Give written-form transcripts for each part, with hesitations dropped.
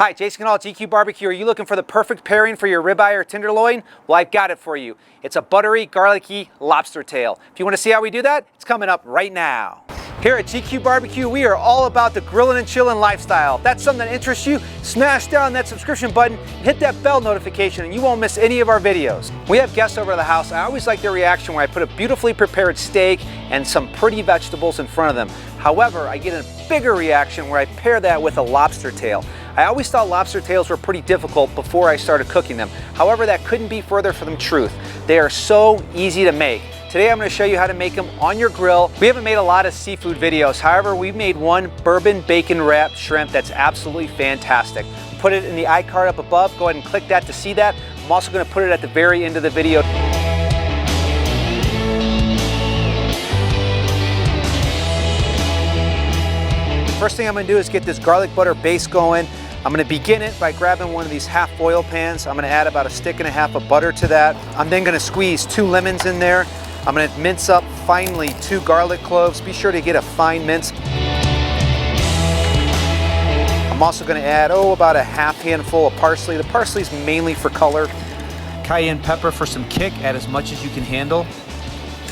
Hi, Jason Hall, GQ Barbecue. Are you looking for the perfect pairing for your ribeye or tenderloin? Well, I've got it for you. It's a buttery, garlicky lobster tail. If you want to see how we do that, it's coming up right now. Here at GQ Barbecue, we are all about the grilling and chilling lifestyle. If that's something that interests you, smash down that subscription button and hit that bell notification and you won't miss any of our videos. We have guests over at the house. I always like their reaction when I put a beautifully prepared steak and some pretty vegetables in front of them. However, I get a bigger reaction where I pair that with a lobster tail. I always thought lobster tails were pretty difficult before I started cooking them. However, that couldn't be further from the truth. They are so easy to make. Today I'm going to show you how to make them on your grill. We haven't made a lot of seafood videos. However, we've made one bourbon bacon wrapped shrimp that's absolutely fantastic. Put it in the iCard up above. Go ahead and click that to see that. I'm also going to put it at the very end of the video. First thing I'm going to do is get this garlic butter base going. I'm going to begin it by grabbing one of these half foil pans. I'm going to add about 1.5 sticks of butter to that. I'm then going to squeeze 2 lemons in there. I'm going to mince up finely 2 garlic cloves. Be sure to get a fine mince. I'm also going to add, about a half handful of parsley. The parsley is mainly for color. Cayenne pepper for some kick, add as much as you can handle.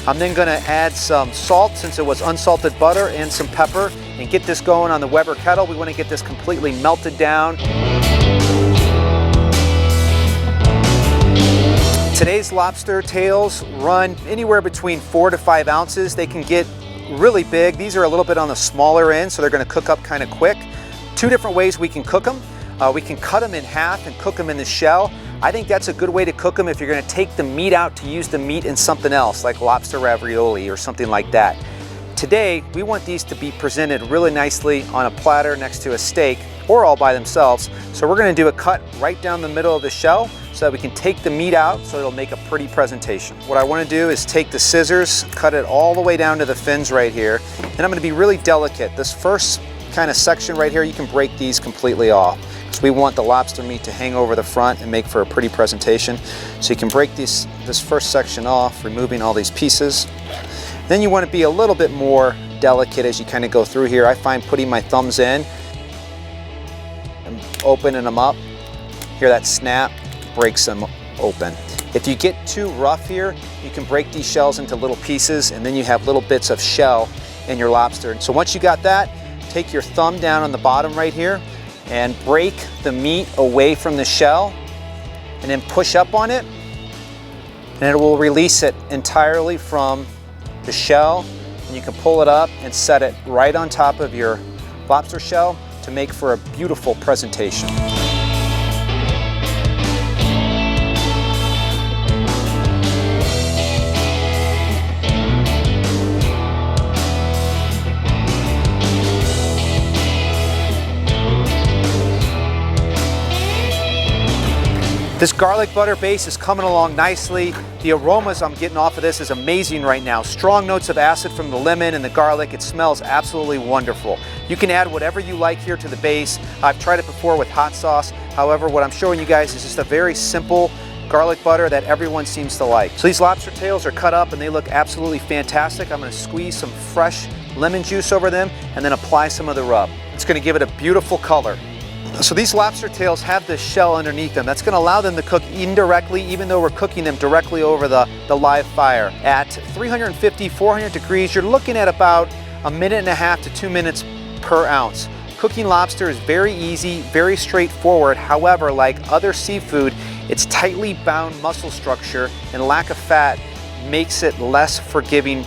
I'm then going to add some salt since it was unsalted butter and some pepper and get this going on the Weber kettle. We want to get this completely melted down. Today's lobster tails run anywhere between 4 to 5 ounces. They can get really big. These are a little bit on the smaller end, so they're going to cook up kind of quick. 2 different ways we can cook them. We can cut them in half and cook them in the shell. I think that's a good way to cook them if you're going to take the meat out to use the meat in something else, like lobster ravioli or something like that. Today, we want these to be presented really nicely on a platter next to a steak or all by themselves. So we're going to do a cut right down the middle of the shell so that we can take the meat out so it'll make a pretty presentation. What I want to do is take the scissors, cut it all the way down to the fins right here, and I'm going to be really delicate. This first kind of section right here, you can break these completely off. So we want the lobster meat to hang over the front and make for a pretty presentation. So you can break this first section off, removing all these pieces. Then you want to be a little bit more delicate as you kind of go through here. I find putting my thumbs in and opening them up, hear that snap, breaks them open. If you get too rough here, you can break these shells into little pieces and then you have little bits of shell in your lobster. So once you got that, take your thumb down on the bottom right here and break the meat away from the shell and then push up on it and it will release it entirely from the shell, and you can pull it up and set it right on top of your lobster shell to make for a beautiful presentation. This garlic butter base is coming along nicely. The aromas I'm getting off of this is amazing right now. Strong notes of acid from the lemon and the garlic. It smells absolutely wonderful. You can add whatever you like here to the base. I've tried it before with hot sauce. However, what I'm showing you guys is just a very simple garlic butter that everyone seems to like. So these lobster tails are cut up and they look absolutely fantastic. I'm going to squeeze some fresh lemon juice over them and then apply some of the rub. It's going to give it a beautiful color. So these lobster tails have this shell underneath them. That's going to allow them to cook indirectly, even though we're cooking them directly over the live fire. At 350, 400 degrees, you're looking at about 1.5 minutes to 2 minutes per ounce. Cooking lobster is very easy, very straightforward. However, like other seafood, its tightly bound muscle structure and lack of fat makes it less forgiving.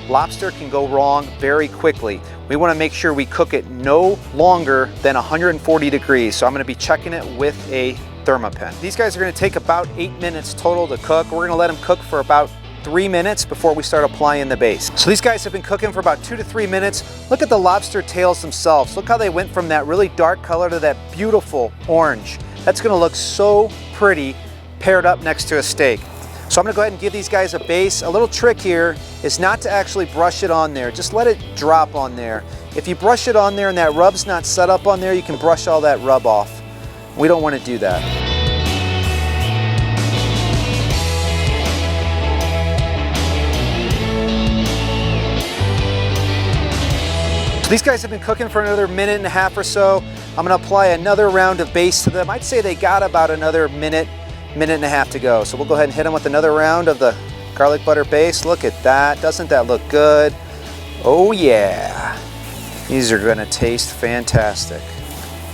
Lobster can go wrong very quickly. We want to make sure we cook it no longer than 140 degrees. So I'm going to be checking it with a thermopen. These guys are going to take about 8 minutes total to cook. We're going to let them cook for about 3 minutes before we start applying the base. So these guys have been cooking for about 2 to 3 minutes. Look at the lobster tails themselves. Look how they went from that really dark color to that beautiful orange. That's going to look so pretty paired up next to a steak. So I'm going to go ahead and give these guys a base. A little trick here is not to actually brush it on there. Just let it drop on there. If you brush it on there and that rub's not set up on there, you can brush all that rub off. We don't want to do that. So these guys have been cooking for another 1.5 minutes or so. I'm gonna apply another round of baste to them. I'd say they got about another minute and a half to go. So we'll go ahead and hit them with another round of the garlic butter baste. Look at that, doesn't that look good? Oh yeah, these are gonna taste fantastic.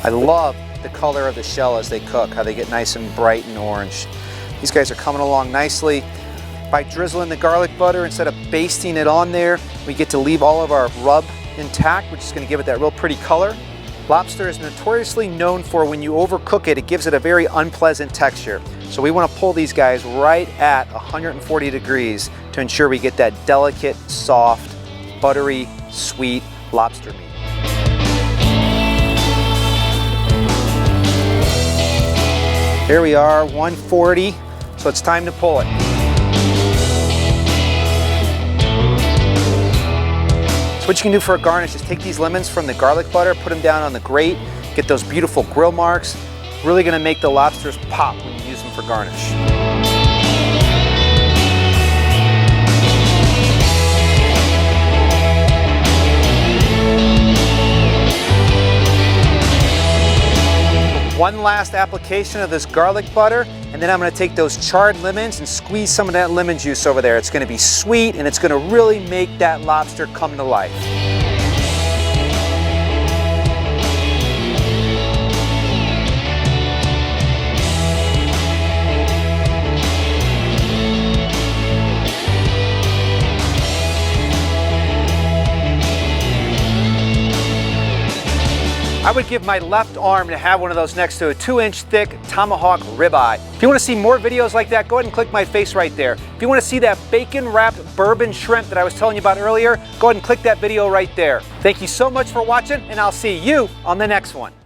I love the color of the shell as they cook, how they get nice and bright and orange. These guys are coming along nicely. By drizzling the garlic butter instead of basting it on there, we get to leave all of our rub intact, which is gonna give it that real pretty color. Lobster is notoriously known for when you overcook it, it gives it a very unpleasant texture. So we wanna pull these guys right at 140 degrees to ensure we get that delicate, soft, buttery, sweet lobster meat. Here we are, 140, so it's time to pull it. So what you can do for a garnish is take these lemons from the garlic butter, put them down on the grate, get those beautiful grill marks. Really gonna make the lobsters pop when you use them for garnish. One last application of this garlic butter, and then I'm gonna take those charred lemons and squeeze some of that lemon juice over there. It's gonna be sweet and it's gonna really make that lobster come to life. I would give my left arm to have one of those next to a 2-inch thick tomahawk ribeye. If you want to see more videos like that, go ahead and click my face right there. If you want to see that bacon wrapped bourbon shrimp that I was telling you about earlier, go ahead and click that video right there. Thank you so much for watching, and I'll see you on the next one.